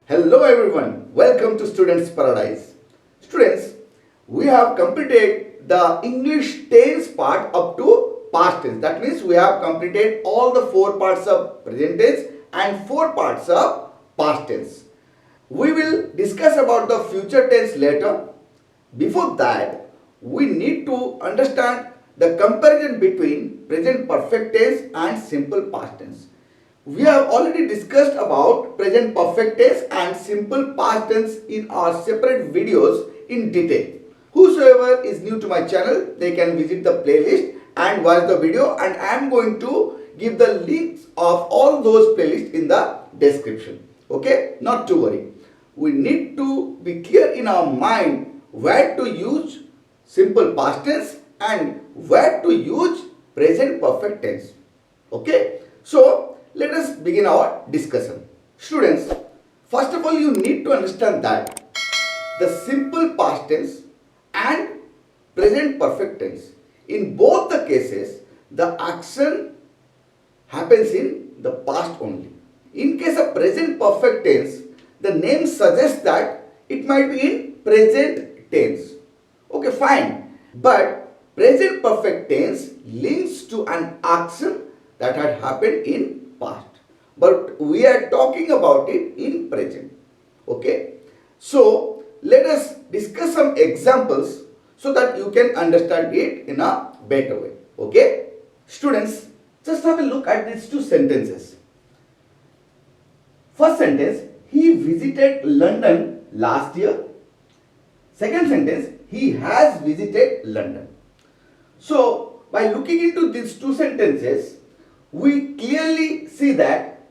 Hello everyone, welcome to Students Paradise. Students, we have completed the English tense part up to past tense. That means we have completed all the four parts of present tense and four parts of past tense. We will discuss about the future tense later. Before that, we need to understand the comparison between present perfect tense and simple past tense. We have already discussed about present perfect tense and simple past tense in our separate videos in detail. Whosoever is new to my channel, they can visit the playlist and watch the video, and I am going to give the links of all those playlists in the description. Okay, not to worry. We need to be clear in our mind where to use simple past tense and where to use present perfect tense. Okay, so let us begin our discussion. Students, first of all, you need to understand that the simple past tense and present perfect tense, in both the cases, the action happens in the past only. In case of present perfect tense, the name suggests that it might be in present tense. Okay, fine. But present perfect tense links to an action that had happened in past. But we are talking about it in present. Okay. So, let us discuss some examples so that you can understand it in a better way. Okay. Students, just have a look at these two sentences. First sentence, he visited London last year. Second sentence, he has visited London. So, by looking into these two sentences, we clearly see that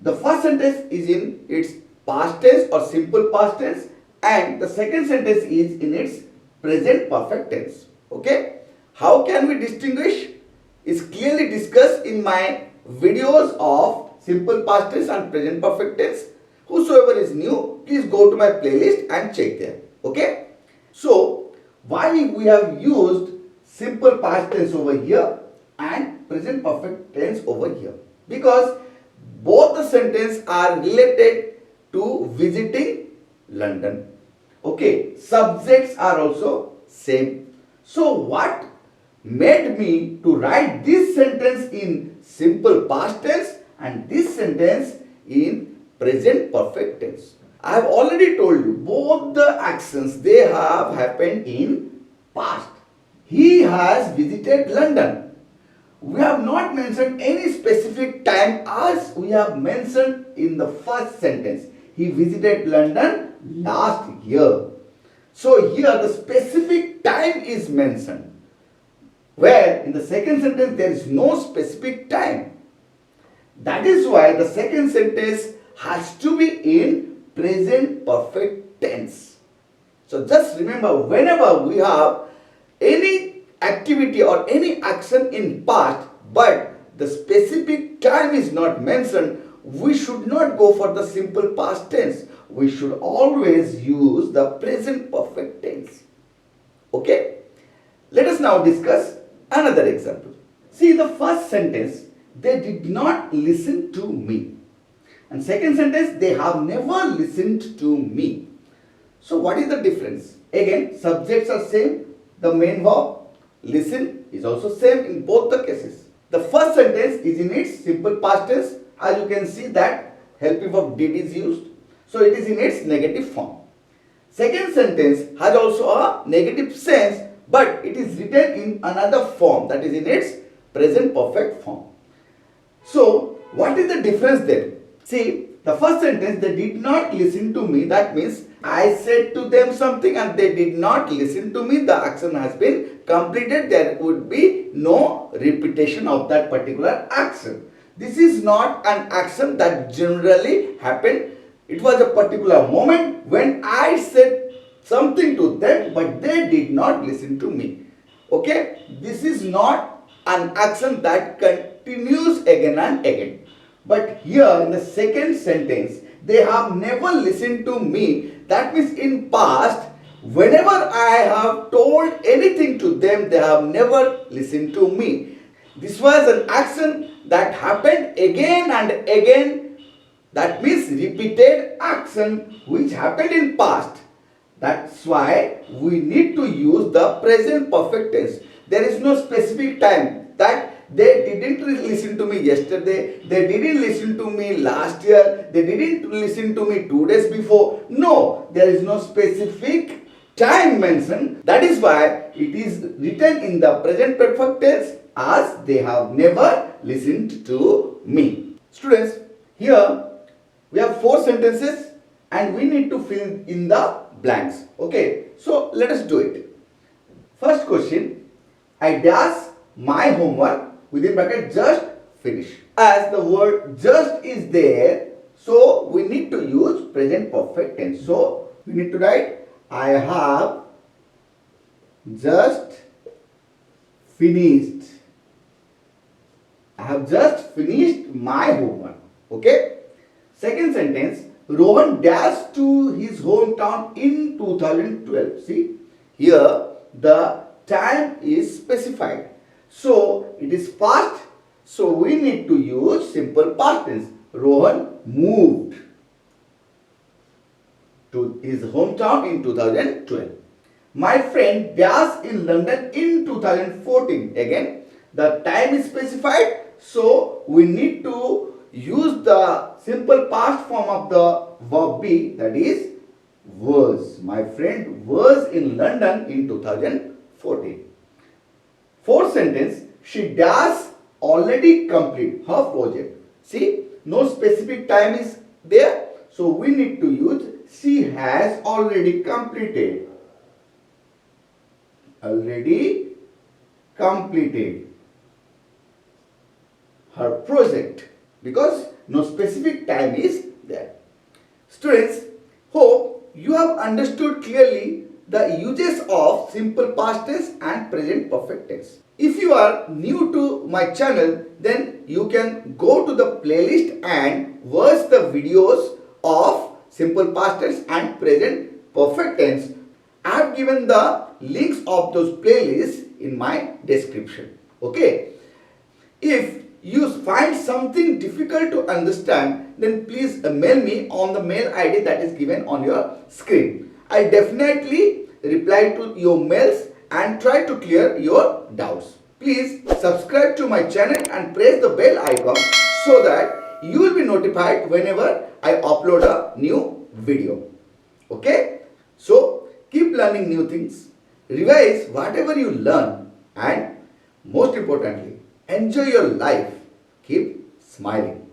the first sentence is in its past tense or simple past tense, and the second sentence is in its present perfect tense. Okay? How can we distinguish? Is clearly discussed in my videos of simple past tense and present perfect tense. Whosoever is new, please go to my playlist and check there. Okay? So, why we have used simple past tense over here and present perfect tense over here? Because both the sentences are related to visiting London. Okay, subjects are also same. So what made me to write this sentence in simple past tense and this sentence in present perfect tense? I have already told you both the actions, they have happened in past. He has visited London. We have not mentioned any specific time as we have mentioned in the first sentence. He visited London last year. So here the specific time is mentioned. Where in the second sentence there is no specific time. That is why the second sentence has to be in present perfect tense. So just remember, whenever we have any activity or any action in past but the specific time is not mentioned, we should not go for the simple past tense. We should always use the present perfect tense. Okay? Let us now discuss another example. See, the first sentence, they did not listen to me. And second sentence, they have never listened to me. So what is the difference? Again, subjects are same. The main verb, listen, is also same in both the cases. The first sentence is in its simple past tense. As you can see that helping verb did is used. So it is in its negative form. Second sentence has also a negative sense, but it is written in another form, that is in its present perfect form. So what is the difference there? See, the first sentence, they did not listen to me, that means I said to them something and they did not listen to me. The action has been completed. There would be no repetition of that particular action. This is not an action that generally happened. It was a particular moment when I said something to them but they did not listen to me. Okay? This is not an action that continues again and again. But here in the second sentence, they have never listened to me. That means in past, whenever I have told anything to them, they have never listened to me. This was an action that happened again and again That means repeated action which happened in past. That's why we need to use the present perfect tense. There is no specific time that they didn't listen to me yesterday, they didn't listen to me last year, they didn't listen to me 2 days before. No, there is no specific time mentioned. That is why it is written in the present perfect tense as they have never listened to me. Students, here we have 4 sentences and we need to fill in the blanks. Okay, so let us do it. First question, I dash my homework within bracket just finish. As the word just is there, so we need to use present perfect tense. So we need to write I have just finished. I have just finished my homework. Okay. Second sentence, Rohan dashed to his hometown in 2012. See, here the time is specified. So it is past. So we need to use simple past tense. Rohan moved to his hometown in 2012. My friend dashed in London in 2014. Again, the time is specified. So we need to use the simple past form of the verb be, that is was. My friend was in London in 2014. Fourth sentence, she does already complete her project. See, no specific time is there. So we need to use she has already completed. Already completed her project, because no specific time is there. Students, hope you have understood clearly the uses of simple past tense and present perfect tense. If you are new to my channel, then you can go to the playlist and watch the videos of simple past tense and present perfect tense. I have given the links of those playlists in my description. Okay. If you find something difficult to understand, then please mail me on the mail ID that is given on your screen. I definitely reply to your mails and try to clear your doubts. Please subscribe to my channel and press the bell icon so that you will be notified whenever I upload a new video. Okay? So keep learning new things, revise whatever you learn, and most importantly, enjoy your life. Keep smiling.